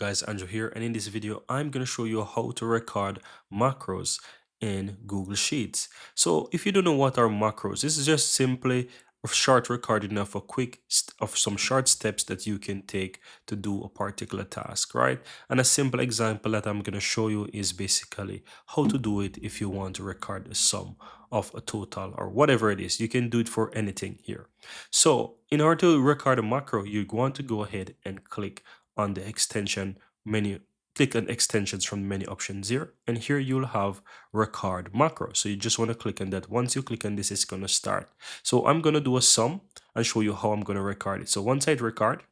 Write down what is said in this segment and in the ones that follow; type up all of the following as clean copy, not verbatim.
guys, Andrew here, and in this video I'm going to show you how to record macros in Google Sheets. So if you don't know what are macros, this is just simply a short recording of some short steps that you can take to do a particular task, right? And a simple example that I'm going to show you is basically how to do it if you want to record a sum of a total or whatever it is. You can do it for anything here. So in order to record a macro, you want to go ahead and click on the extension menu. Click on extensions from the menu options here, and here you'll have record macro. So you just want to click on that. Once you click on this, it's going to start. So I'm going to do a sum and show you how I'm going to record it. So once I record,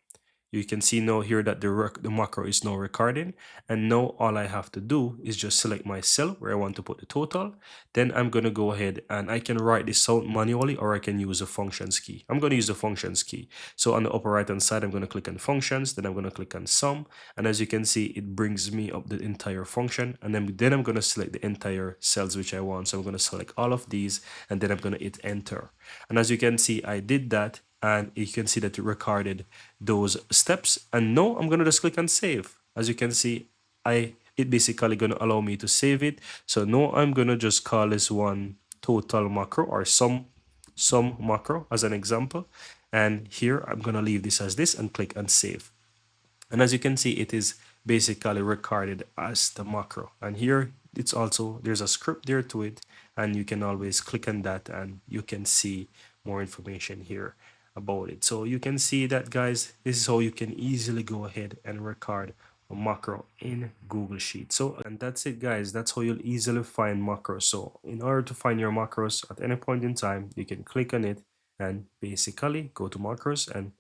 you can see now here that the macro is now recording, and now all I have to do is just select my cell where I want to put the total. Then I'm going to go ahead and I can write this out manually, or I can use the functions key. I'm going to use the functions key. So on the upper right hand side, I'm going to click on functions, then I'm going to click on sum, and as you can see, it brings me up the entire function, and then I'm going to select the entire cells which I want. So I'm going to select all of these, and then I'm going to hit enter. And as you can see, I did that, and you can see that it recorded those steps. And now I'm going to just click on save. As you can see, it basically going to allow me to save it. So now I'm going to just call this one total macro, or sum macro as an example. And here I'm going to leave this as this and click on save. And as you can see, it is basically recorded as the macro. And here it's also, there's a script there to it, and you can always click on that and you can see more information here about it. So you can see that, guys, this is how you can easily go ahead and record a macro in Google Sheets. So, and that's it, guys. That's how you'll easily find macros. So in order to find your macros at any point in time, you can click on it and basically go to macros and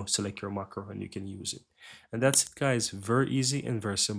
select your macro, and you can use it. And that's it, guys. Very easy and very simple.